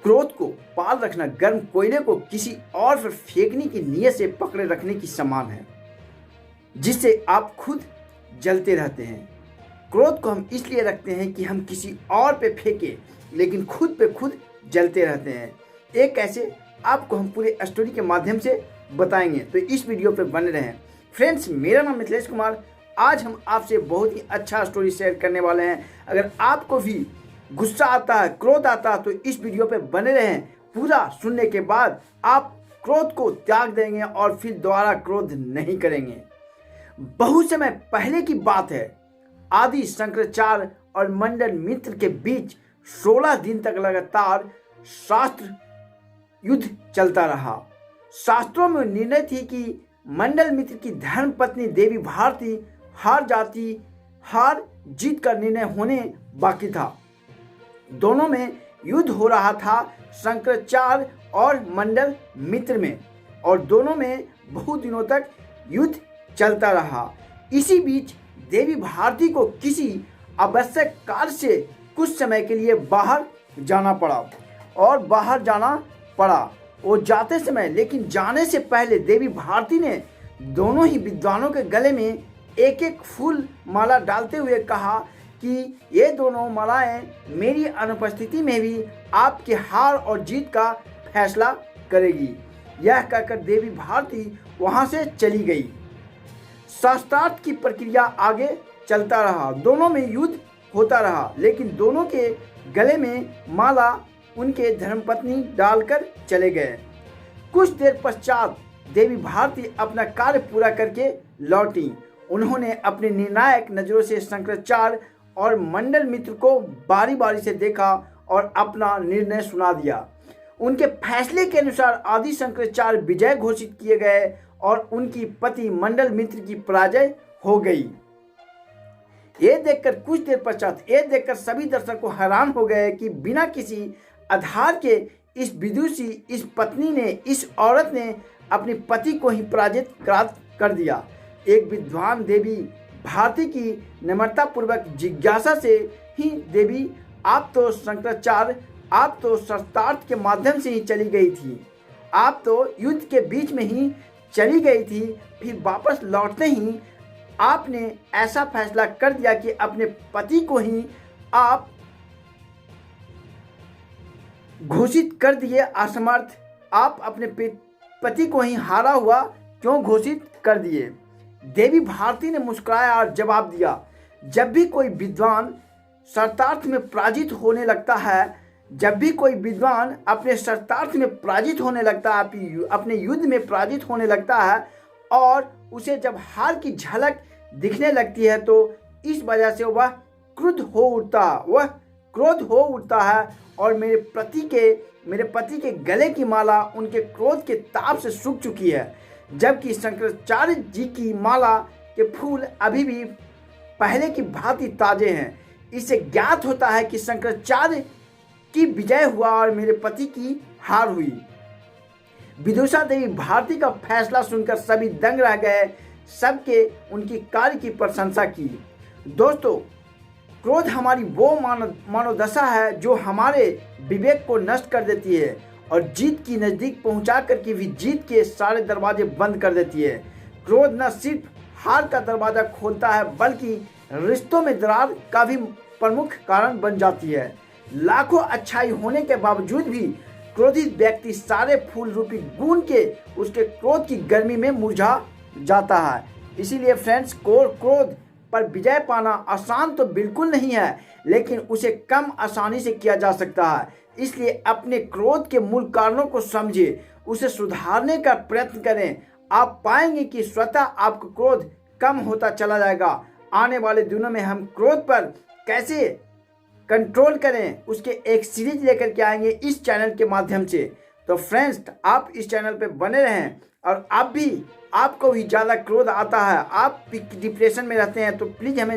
क्रोध को पाल रखना गर्म कोयले को किसी और पर फेंकने की नीयत से पकड़े रखने की समान है, जिससे आप खुद जलते रहते हैं। क्रोध को हम इसलिए रखते हैं कि हम किसी और पे फेंके, लेकिन खुद पे खुद जलते रहते हैं। एक कैसे आपको हम पूरे स्टोरी के माध्यम से बताएंगे, तो इस वीडियो पे बने रहें। फ्रेंड्स, मेरा नाम मिथिलेश कुमार। आज हम आपसे बहुत ही अच्छा स्टोरी शेयर करने वाले हैं। अगर आपको भी गुस्सा आता है, क्रोध आता है, तो इस वीडियो पे बने रहें। पूरा सुनने के बाद आप क्रोध को त्याग देंगे और फिर दोबारा क्रोध नहीं करेंगे। बहुत समय पहले की बात है। आदि शंकराचार्य और मंडल मित्र के बीच 16 दिन तक लगातार शास्त्र युद्ध चलता रहा। शास्त्रों में निर्णय थी कि मंडल मित्र की धर्म पत्नी देवी भारती हार जीत का निर्णय होने बाकी था। दोनों में युद्ध हो रहा था, शंकराचार्य और मंडल मित्र में, और दोनों में बहुत दिनों तक युद्ध चलता रहा। इसी बीच देवी भारती को किसी आवश्यक कार्य से कुछ समय के लिए बाहर जाना पड़ा और जाते समय, लेकिन जाने से पहले देवी भारती ने दोनों ही विद्वानों के गले में एक एक फूल माला डालते हुए कहा कि ये दोनों मालाएं मेरी अनुपस्थिति में भी आपके हार और जीत का फैसला करेगी। यह कहकर देवी भारती वहां से चली गई। शास्त्रार्थ की प्रक्रिया आगे चलता रहा। दोनों में युद्ध होता रहा, लेकिन दोनों के गले में माला उनके धर्मपत्नी डालकर चले गए। कुछ देर पश्चात देवी भारती अपना कार्य पूरा करके लौटी। उन्होंने अपने निर्णायक नजरों से शंकराचार्य और मंडल मित्र को बारी बारी से देखा और अपना निर्णय सुना दिया। उनके फैसले के अनुसार आदि शंकराचार्य विजय घोषित किए गए और उनकी पति मंडल मित्र की पराजय हो गई। ये देखकर सभी दर्शक को हैरान हो गए कि बिना किसी आधार के इस पत्नी ने, इस औरत ने अपने पति को ही पराजित कर दिया। एक विद्वान देवी भारती की नम्रता पूर्वक जिज्ञासा से ही, देवी आप तो शास्त्रार्थ के माध्यम से ही चली गई थी, आप तो युद्ध के बीच में ही चली गई थी, फिर वापस लौटते ही आपने ऐसा फैसला कर दिया कि अपने पति को ही आप घोषित कर दिए असमर्थ। आप अपने पति को ही हारा हुआ क्यों घोषित कर दिए? देवी भारती ने मुस्कुराया और जवाब दिया, जब भी कोई विद्वान शास्त्रार्थ में पराजित होने लगता है, जब भी कोई विद्वान अपने शास्त्रार्थ में पराजित होने लगता है, अपने युद्ध में पराजित होने लगता है और उसे जब हार की झलक दिखने लगती है, तो इस वजह से वह क्रोध हो उठता है और मेरे पति के गले की माला उनके क्रोध के ताप से सूख चुकी है, जबकि शंकराचार्य जी की माला के फूल अभी भी पहले की भांति ताजे हैं। इससे ज्ञात होता है कि शंकराचार्य की विजय हुआ और मेरे पति की हार हुई। विदुषा देवी भारती का फैसला सुनकर सभी दंग रह गए। सबके उनकी कार्य की प्रशंसा की। दोस्तों, क्रोध हमारी वो मनोदशा है जो हमारे विवेक को नष्ट कर देती है और जीत की नज़दीक पहुंचा करके भी जीत के सारे दरवाजे बंद कर देती है। क्रोध न सिर्फ हार का दरवाज़ा खोलता है, बल्कि रिश्तों में दरार का भी प्रमुख कारण बन जाती है। लाखों अच्छाई होने के बावजूद भी क्रोधित व्यक्ति सारे फूल रूपी गुण के उसके क्रोध की गर्मी में मुरझा जाता है। इसीलिए फ्रेंड्स, क्रोध पर विजय पाना आसान तो बिल्कुल नहीं है, लेकिन उसे कम आसानी से किया जा सकता है। इसलिए अपने क्रोध के मूल कारणों को समझिए, उसे सुधारने का प्रयत्न करें। आप पाएंगे कि स्वतः आपका क्रोध कम होता चला जाएगा। आने वाले दिनों में हम क्रोध पर कैसे कंट्रोल करें, उसके एक सीरीज लेकर के आएंगे इस चैनल के माध्यम से। तो फ्रेंड्स, आप इस चैनल पे बने रहें। और आपको भी ज़्यादा क्रोध आता है, आप डिप्रेशन में रहते हैं, तो प्लीज़ हमें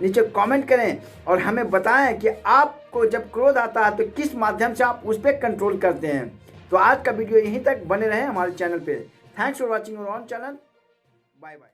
नीचे कमेंट करें और हमें बताएं कि आपको जब क्रोध आता है तो किस माध्यम से आप उस पर कंट्रोल करते हैं। तो आज का वीडियो यहीं तक, बने रहें हमारे चैनल पे। Thanks for watching our on channel. Bye bye.